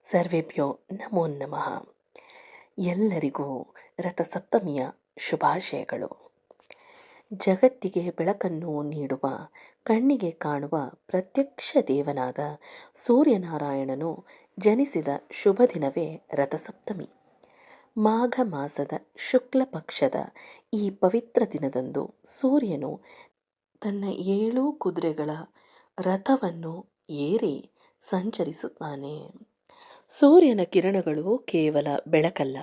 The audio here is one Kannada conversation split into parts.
ಸರ್ವೇಭ್ಯೋ ನಮೋ ನಮಃ. ಎಲ್ಲರಿಗೂ ರಥಸಪ್ತಮಿಯ ಶುಭಾಶಯಗಳು. ಜಗತ್ತಿಗೆ ಬೆಳಕನ್ನು ನೀಡುವ, ಕಣ್ಣಿಗೆ ಕಾಣುವ ಪ್ರತ್ಯಕ್ಷ ದೇವನಾದ ಸೂರ್ಯನಾರಾಯಣನು ಜನಿಸಿದ ಶುಭ ದಿನವೇ ರಥಸಪ್ತಮಿ. ಮಾಘ ಮಾಸದ ಶುಕ್ಲ ಪಕ್ಷದ ಈ ಪವಿತ್ರ ದಿನದಂದು ಸೂರ್ಯನು ತನ್ನ 7 ಕುದುರೆಗಳ ರಥವನ್ನು ಏರಿ ಸಂಚರಿಸುತ್ತಾನೆ. ಸೂರ್ಯನ ಕಿರಣಗಳು ಕೇವಲ ಬೆಳಕಲ್ಲ,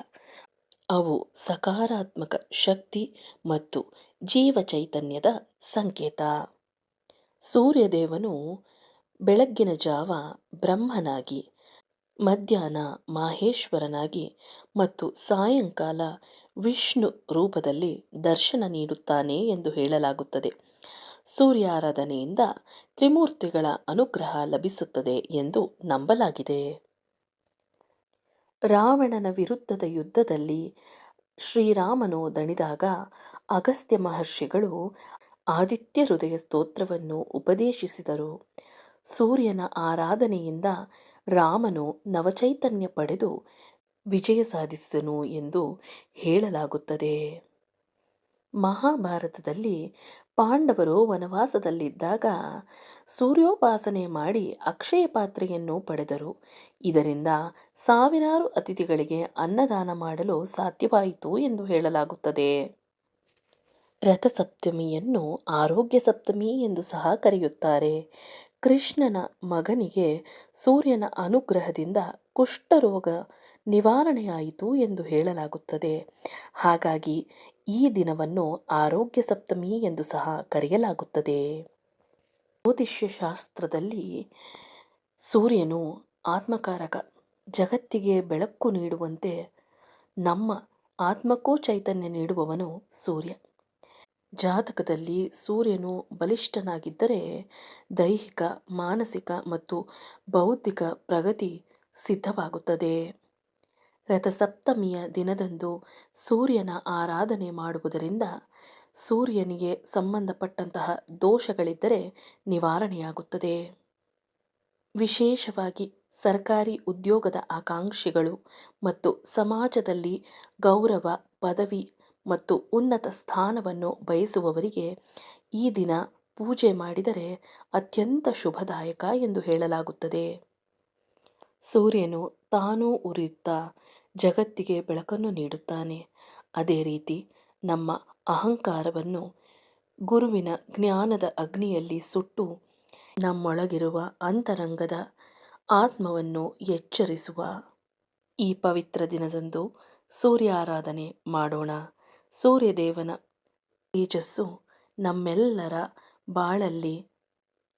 ಅವು ಸಕಾರಾತ್ಮಕ ಶಕ್ತಿ ಮತ್ತು ಜೀವ ಚೈತನ್ಯದ ಸಂಕೇತ. ಸೂರ್ಯದೇವನು ಬೆಳಗ್ಗಿನ ಜಾವ ಬ್ರಹ್ಮನಾಗಿ, ಮಧ್ಯಾಹ್ನ ಮಾಹೇಶ್ವರನಾಗಿ ಮತ್ತು ಸಾಯಂಕಾಲ ವಿಷ್ಣು ರೂಪದಲ್ಲಿ ದರ್ಶನ ನೀಡುತ್ತಾನೆ ಎಂದು ಹೇಳಲಾಗುತ್ತದೆ. ಸೂರ್ಯಾರಾಧನೆಯಿಂದ ತ್ರಿಮೂರ್ತಿಗಳ ಅನುಗ್ರಹ ಲಭಿಸುತ್ತದೆ ಎಂದು ನಂಬಲಾಗಿದೆ. ರಾವಣನ ವಿರುದ್ಧದ ಯುದ್ಧದಲ್ಲಿ ಶ್ರೀರಾಮನು ದಣಿದಾಗ ಅಗಸ್ತ್ಯ ಮಹರ್ಷಿಗಳು ಆದಿತ್ಯ ಹೃದಯ ಸ್ತೋತ್ರವನ್ನು ಉಪದೇಶಿಸಿದರು. ಸೂರ್ಯನ ಆರಾಧನೆಯಿಂದ ರಾಮನು ನವಚೈತನ್ಯ ಪಡೆದು ವಿಜಯ ಸಾಧಿಸಿದನು ಎಂದು ಹೇಳಲಾಗುತ್ತದೆ. ಮಹಾಭಾರತದಲ್ಲಿ ಪಾಂಡವರು ವನವಾಸದಲ್ಲಿದ್ದಾಗ ಸೂರ್ಯೋಪಾಸನೆ ಮಾಡಿ ಅಕ್ಷಯ ಪಾತ್ರೆಯನ್ನು ಪಡೆದರು. ಇದರಿಂದ ಸಾವಿರಾರು ಅತಿಥಿಗಳಿಗೆ ಅನ್ನದಾನ ಮಾಡಲು ಸಾಧ್ಯವಾಯಿತು ಎಂದು ಹೇಳಲಾಗುತ್ತದೆ. ರಥಸಪ್ತಮಿಯನ್ನು ಆರೋಗ್ಯ ಸಪ್ತಮಿ ಎಂದು ಸಹ ಕರೆಯುತ್ತಾರೆ. ಕೃಷ್ಣನ ಮಗನಿಗೆ ಸೂರ್ಯನ ಅನುಗ್ರಹದಿಂದ ಕುಷ್ಠರೋಗ ನಿವಾರಣೆಯಾಯಿತು ಎಂದು ಹೇಳಲಾಗುತ್ತದೆ. ಹಾಗಾಗಿ ಈ ದಿನವನ್ನು ಆರೋಗ್ಯ ಸಪ್ತಮಿ ಎಂದು ಸಹ ಕರೆಯಲಾಗುತ್ತದೆ. ಜ್ಯೋತಿಷ್ಯ ಶಾಸ್ತ್ರದಲ್ಲಿ ಸೂರ್ಯನು ಆತ್ಮಕಾರಕ. ಜಗತ್ತಿಗೆ ಬೆಳಕು ನೀಡುವಂತೆ ನಮ್ಮ ಆತ್ಮಕ್ಕೂ ಚೈತನ್ಯ ನೀಡುವವನು ಸೂರ್ಯ. ಜಾತಕದಲ್ಲಿ ಸೂರ್ಯನು ಬಲಿಷ್ಠನಾಗಿದ್ದರೆ ದೈಹಿಕ, ಮಾನಸಿಕ ಮತ್ತು ಬೌದ್ಧಿಕ ಪ್ರಗತಿ ಸಿದ್ಧವಾಗುತ್ತದೆ. ರಥಸಪ್ತಮಿಯ ದಿನದಂದು ಸೂರ್ಯನ ಆರಾಧನೆ ಮಾಡುವುದರಿಂದ ಸೂರ್ಯನಿಗೆ ಸಂಬಂಧಪಟ್ಟಂತಹ ದೋಷಗಳಿದ್ದರೆ ನಿವಾರಣೆಯಾಗುತ್ತದೆ. ವಿಶೇಷವಾಗಿ ಸರ್ಕಾರಿ ಉದ್ಯೋಗದ ಆಕಾಂಕ್ಷಿಗಳು ಮತ್ತು ಸಮಾಜದಲ್ಲಿ ಗೌರವ, ಪದವಿ ಮತ್ತು ಉನ್ನತ ಸ್ಥಾನವನ್ನು ಬಯಸುವವರಿಗೆ ಈ ದಿನ ಪೂಜೆ ಮಾಡಿದರೆ ಅತ್ಯಂತ ಶುಭದಾಯಕ ಎಂದು ಹೇಳಲಾಗುತ್ತದೆ. ಸೂರ್ಯನು ತಾನೂ ಉರಿಯುತ್ತಾ ಜಗತ್ತಿಗೆ ಬೆಳಕನ್ನು ನೀಡುತ್ತಾನೆ. ಅದೇ ರೀತಿ ನಮ್ಮ ಅಹಂಕಾರವನ್ನು ಗುರುವಿನ ಜ್ಞಾನದ ಅಗ್ನಿಯಲ್ಲಿ ಸುಟ್ಟು ನಮ್ಮೊಳಗಿರುವ ಅಂತರಂಗದ ಆತ್ಮವನ್ನು ಎಚ್ಚರಿಸುವ ಈ ಪವಿತ್ರ ದಿನದಂದು ಸೂರ್ಯಾರಾಧನೆ ಮಾಡೋಣ. ಸೂರ್ಯದೇವನ ತೇಜಸ್ಸು ನಮ್ಮೆಲ್ಲರ ಬಾಳಲ್ಲಿ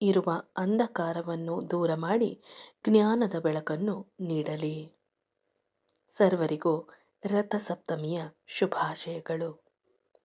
ಇರುವ ಅಂಧಕಾರವನ್ನು ದೂರ ಮಾಡಿ ಜ್ಞಾನದ ಬೆಳಕನ್ನು ನೀಡಲಿ. ಸರ್ವರಿಗೂ ರಥಸಪ್ತಮಿಯ ಶುಭಾಶಯಗಳು.